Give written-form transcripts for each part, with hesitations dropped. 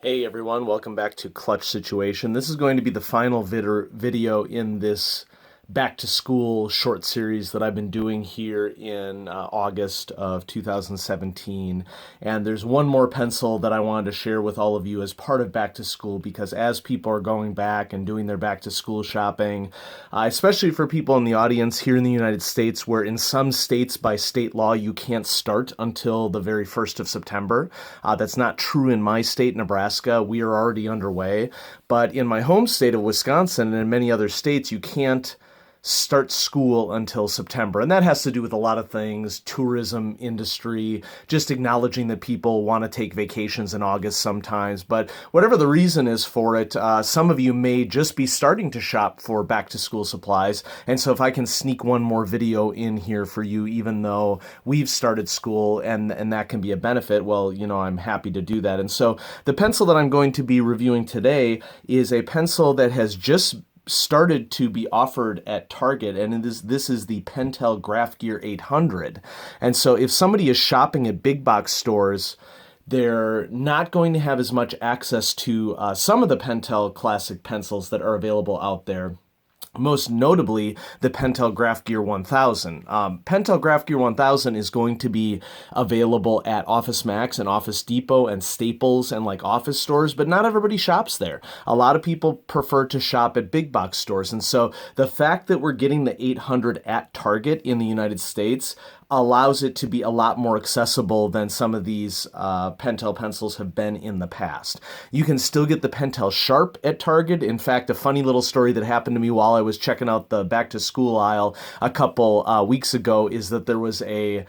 Hey everyone, welcome back to Clutch Situation. This is going to be the final video in this back to school short series that I've been doing here in August of 2017. And there's one more pencil that I wanted to share with all of you as part of back to school, because as people are going back and doing their back to school shopping, especially for people in the audience here in the United States, where in some states by state law you can't start until the very 1st of September. That's not true in my state, Nebraska. We are already underway. But in my home state of Wisconsin and in many other states, you can't start school until September. And that has to do with a lot of things, tourism industry, just acknowledging that people want to take vacations in August sometimes. But whatever the reason is for it, some of you may just be starting to shop for back to school supplies. And so if I can sneak one more video in here for you, even though we've started school and that can be a benefit, well, I'm happy to do that. And so the pencil that I'm going to be reviewing today is a pencil that has just started to be offered at Target, and this is the Pentel GraphGear 800. And so if somebody is shopping at big box stores, they're not going to have as much access to some of the Pentel classic pencils that are available out there. Most notably, the Pentel GraphGear 1000. Pentel GraphGear 1000 is going to be available at Office Max and Office Depot and Staples and like office stores, but not everybody shops there. A lot of people prefer to shop at big box stores. And so the fact that we're getting the 800 at Target in the United States allows it to be a lot more accessible than some of these Pentel pencils have been in the past. You can still get the Pentel Sharp at Target. In fact, a funny little story that happened to me while I was checking out the back to school aisle a couple weeks ago is that there was a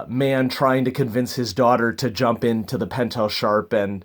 man trying to convince his daughter to jump into the Pentel Sharp, and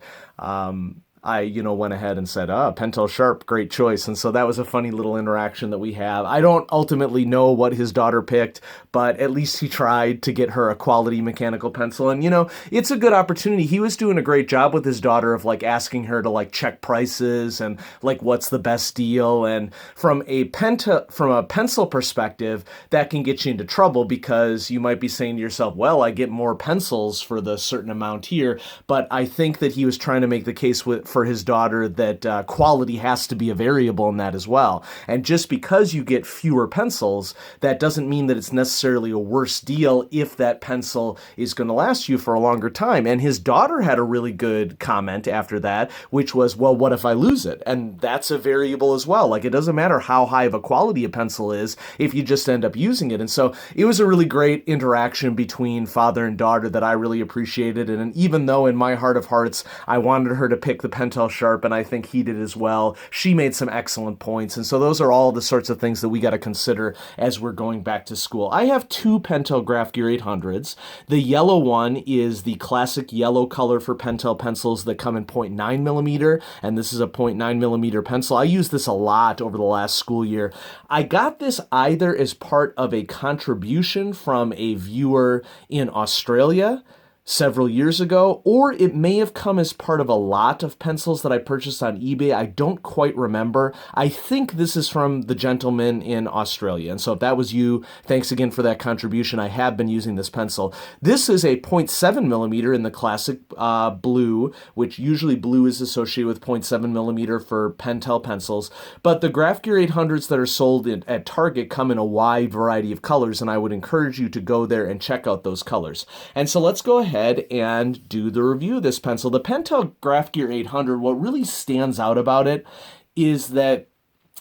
I, went ahead and said, Pentel Sharp, great choice. And so that was a funny little interaction that we have. I don't ultimately know what his daughter picked, but at least he tried to get her a quality mechanical pencil. And, it's a good opportunity. He was doing a great job with his daughter of asking her to check prices and what's the best deal. And from a pencil perspective, that can get you into trouble, because you might be saying to yourself, well, I get more pencils for the certain amount here. But I think that he was trying to make the case for his daughter that quality has to be a variable in that as well. And just because you get fewer pencils, that doesn't mean that it's necessarily a worse deal if that pencil is going to last you for a longer time. And his daughter had a really good comment after that, which was, well, what if I lose it? And that's a variable as well. It doesn't matter how high of a quality a pencil is if you just end up using it. And so it was a really great interaction between father and daughter that I really appreciated. And even though in my heart of hearts, I wanted her to pick the Pentel Sharp, and I think he did as well, she made some excellent points. And so those are all the sorts of things that we got to consider as we're going back to school. I have two Pentel GraphGear 800s. The yellow one is the classic yellow color for Pentel pencils that come in 0.9 millimeter, and this is a 0.9 millimeter pencil. I used this a lot over the last school year. I got this either as part of a contribution from a viewer in Australia several years ago, or it may have come as part of a lot of pencils that I purchased on eBay. I don't quite remember. I think this is from the gentleman in Australia. And so if that was you, thanks again for that contribution. I have been using this pencil. This is a 0.7 millimeter in the classic blue, which usually blue is associated with 0.7 millimeter for Pentel pencils. But the GraphGear 800s that are sold at Target come in a wide variety of colors, and I would encourage you to go there and check out those colors. And so let's go ahead and do the review of this pencil. The Pentel GraphGear 800, what really stands out about it is that,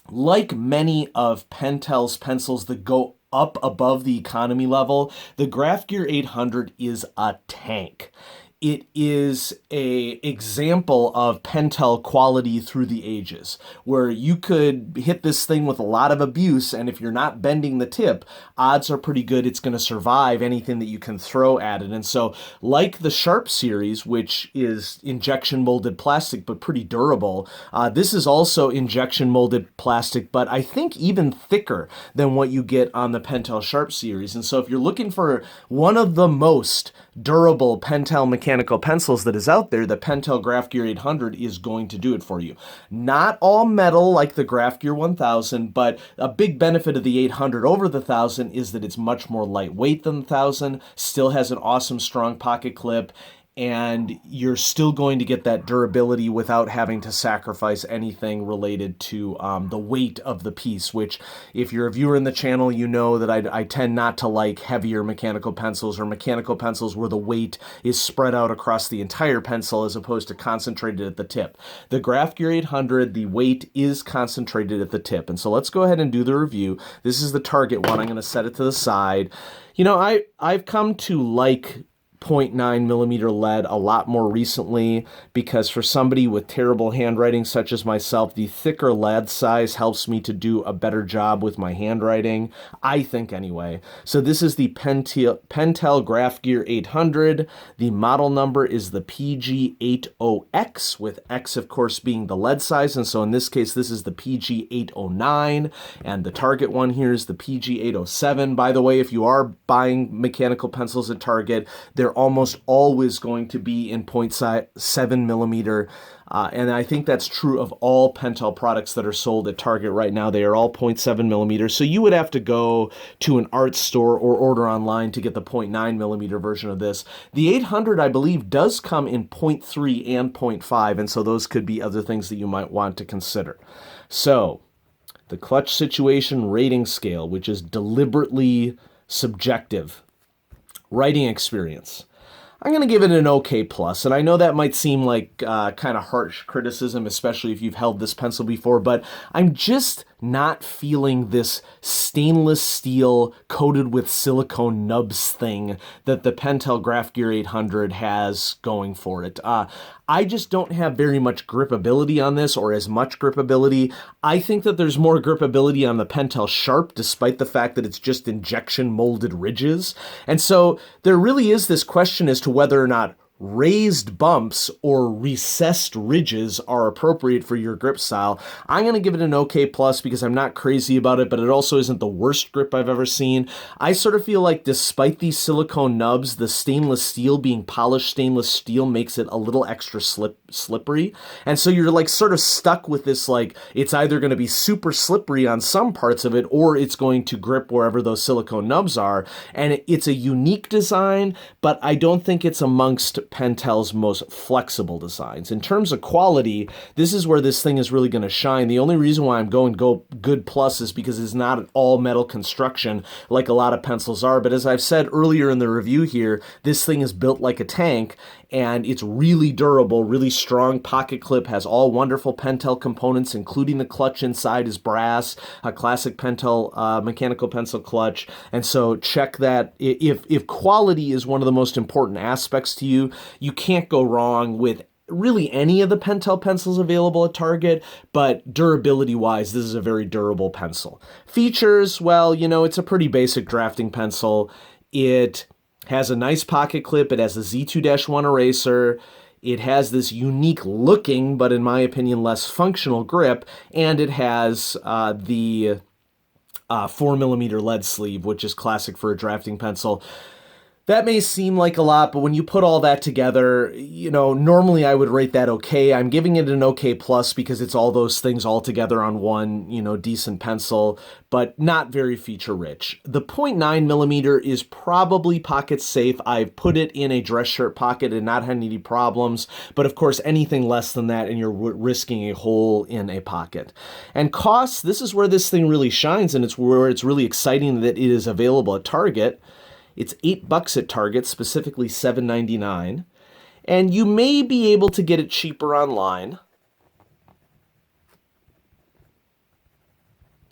like many of Pentel's pencils that go up above the economy level, the GraphGear 800 is a tank. It is an example of Pentel quality through the ages, where you could hit this thing with a lot of abuse, and if you're not bending the tip, odds are pretty good it's going to survive anything that you can throw at it. And so, like the Sharp series, which is injection molded plastic but pretty durable, this is also injection molded plastic, but I think even thicker than what you get on the Pentel Sharp series. And so if you're looking for one of the most durable Pentel mechanical pencils that is out there, the Pentel GraphGear 800 is going to do it for you. Not all metal like the GraphGear 1000, but a big benefit of the 800 over the 1000 is that it's much more lightweight than the 1000, still has an awesome strong pocket clip, and you're still going to get that durability without having to sacrifice anything related to the weight of the piece, which if you're a viewer in the channel, you know that I tend not to like heavier mechanical pencils or mechanical pencils where the weight is spread out across the entire pencil as opposed to concentrated at the tip. The GraphGear 800, the weight is concentrated at the tip. And so let's go ahead and do the review. This is the target one. I'm going to set it to the side. You know, I've come to like 0.9 millimeter lead a lot more recently because for somebody with terrible handwriting such as myself, the thicker lead size helps me to do a better job with my handwriting, I think anyway. So this is the Pentel GraphGear 800. The model number is the PG80X, with X of course being the lead size, and so in this case this is the PG809, and the Target one here is the PG807. By the way, if you are buying mechanical pencils at Target, they're almost always going to be in 0.7 millimeter. And I think that's true of all Pentel products that are sold at Target right now. They are all 0.7 millimeter. So you would have to go to an art store or order online to get the 0.9 millimeter version of this. The 800, I believe, does come in 0.3 and 0.5. And so those could be other things that you might want to consider. So the clutch situation rating scale, which is deliberately subjective. Writing experience. I'm going to give it an OK plus, and I know that might seem like kind of harsh criticism, especially if you've held this pencil before, but I'm just not feeling this stainless steel coated with silicone nubs thing that the Pentel GraphGear 800 has going for it. I just don't have very much gripability on this, or as much gripability. I think that there's more gripability on the Pentel Sharp, despite the fact that it's just injection molded ridges. And so there really is this question as to whether or not raised bumps or recessed ridges are appropriate for your grip style. I'm going to give it an OK plus because I'm not crazy about it, but it also isn't the worst grip I've ever seen. I sort of feel like despite these silicone nubs, the stainless steel being polished stainless steel makes it a little extra slippery. And so you're like sort of stuck with this, like it's either going to be super slippery on some parts of it or it's going to grip wherever those silicone nubs are. And it's a unique design, but I don't think it's amongst Pentel's most flexible designs. In terms of quality, this is where this thing is really going to shine. The only reason why I'm going good plus is because it's not an all metal construction like a lot of pencils are. But as I've said earlier in the review here, this thing is built like a tank, and it's really durable, really strong. Pocket clip has all wonderful Pentel components, including the clutch inside is brass, a classic Pentel mechanical pencil clutch. And so check that. If quality is one of the most important aspects to you, you can't go wrong with really any of the Pentel pencils available at Target, but durability-wise, this is a very durable pencil. Features, well, you know, it's a pretty basic drafting pencil. It has a nice pocket clip. It has a Z2-1 eraser. It has this unique looking, but in my opinion, less functional grip, and it has the 4mm lead sleeve, which is classic for a drafting pencil. That may seem like a lot, but when you put all that together, you know, normally I would rate that okay. I'm giving it an OK plus because it's all those things all together on one, you know, decent pencil, but not very feature rich. The 0.9 millimeter is probably pocket safe. I've put it in a dress shirt pocket and not had any problems, but of course anything less than that and you're risking a hole in a pocket. And costs, this is where this thing really shines, and it's where it's really exciting that it is available at Target. It's $8 at Target, specifically $7.99, and you may be able to get it cheaper online.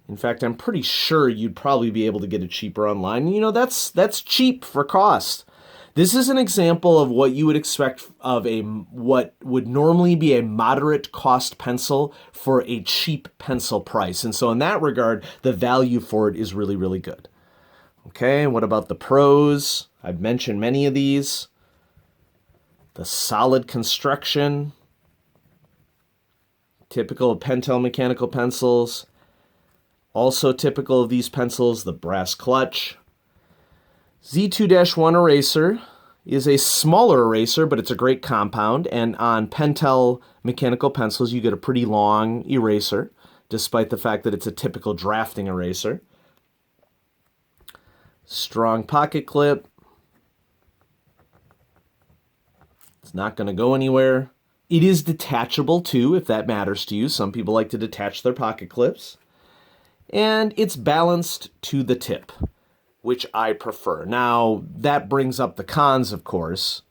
In fact, I'm pretty sure you'd probably be able to get it cheaper online. You know, that's cheap for cost. This is an example of what you would expect of what would normally be a moderate cost pencil for a cheap pencil price. And so in that regard, the value for it is really, really good. Okay, what about the pros? I've mentioned many of these. The solid construction, typical of Pentel mechanical pencils. Also typical of these pencils, the brass clutch. Z2-1 eraser is a smaller eraser, but it's a great compound. And on Pentel mechanical pencils, you get a pretty long eraser, despite the fact that it's a typical drafting eraser. Strong pocket clip. It's not going to go anywhere. It is detachable too, if that matters to you. Some people like to detach their pocket clips. And it's balanced to the tip, which I prefer. Now, that brings up the cons, of course.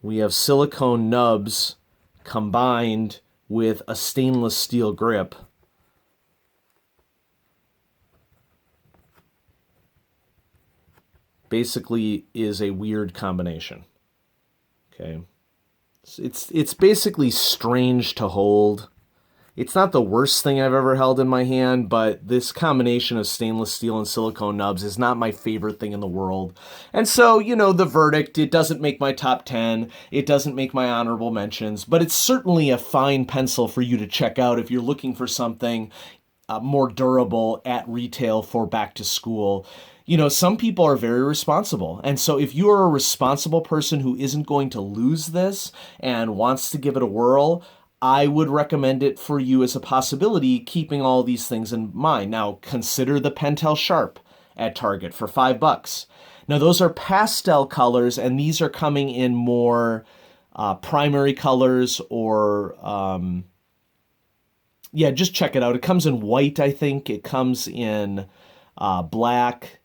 We have silicone nubs combined with a stainless steel grip. Basically is a weird combination. Okay. It's basically strange to hold. It's not the worst thing I've ever held in my hand, but this combination of stainless steel and silicone nubs is not my favorite thing in the world. And so, you know, the verdict, it doesn't make my top 10, it doesn't make my honorable mentions, but it's certainly a fine pencil for you to check out if you're looking for something more durable at retail for back to school. You know, some people are very responsible. And so if you are a responsible person who isn't going to lose this and wants to give it a whirl, I would recommend it for you as a possibility, keeping all these things in mind. Now, consider the Pentel Sharp at Target for $5. Now, those are pastel colors, and these are coming in more primary colors or, yeah, just check it out. It comes in white, I think. It comes in black.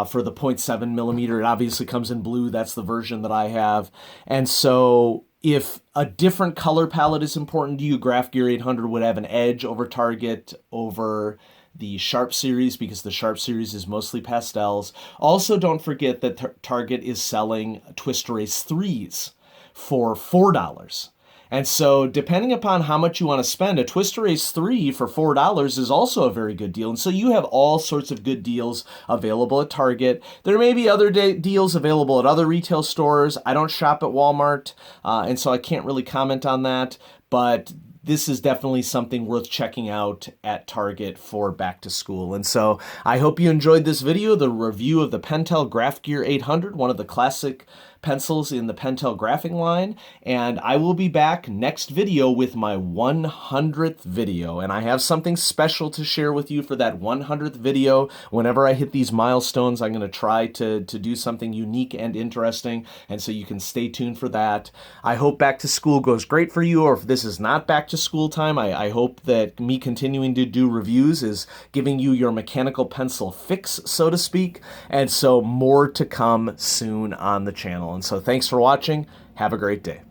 For the 0.7 millimeter, it obviously comes in blue. That's the version that I have. And so if a different color palette is important to you, GraphGear 800 would have an edge over Target, over the Sharp series, because the Sharp series is mostly pastels. Also, don't forget that Target is selling Twist Erase 3s for $4. And so depending upon how much you want to spend, a Twist Erase 3 for $4 is also a very good deal. And so you have all sorts of good deals available at Target. There may be other deals available at other retail stores. I don't shop at Walmart, and so I can't really comment on that. But this is definitely something worth checking out at Target for back to school. And so I hope you enjoyed this video, the review of the Pentel GraphGear 800, one of the classic pencils in the Pentel graphing line. And I will be back next video with my 100th video. And I have something special to share with you for that 100th video. Whenever I hit these milestones, I'm going to try to do something unique and interesting. And so you can stay tuned for that. I hope back to school goes great for you, or if this is not back to school time, I hope that me continuing to do reviews is giving you your mechanical pencil fix, so to speak. And so more to come soon on the channel. And so thanks for watching. Have a great day.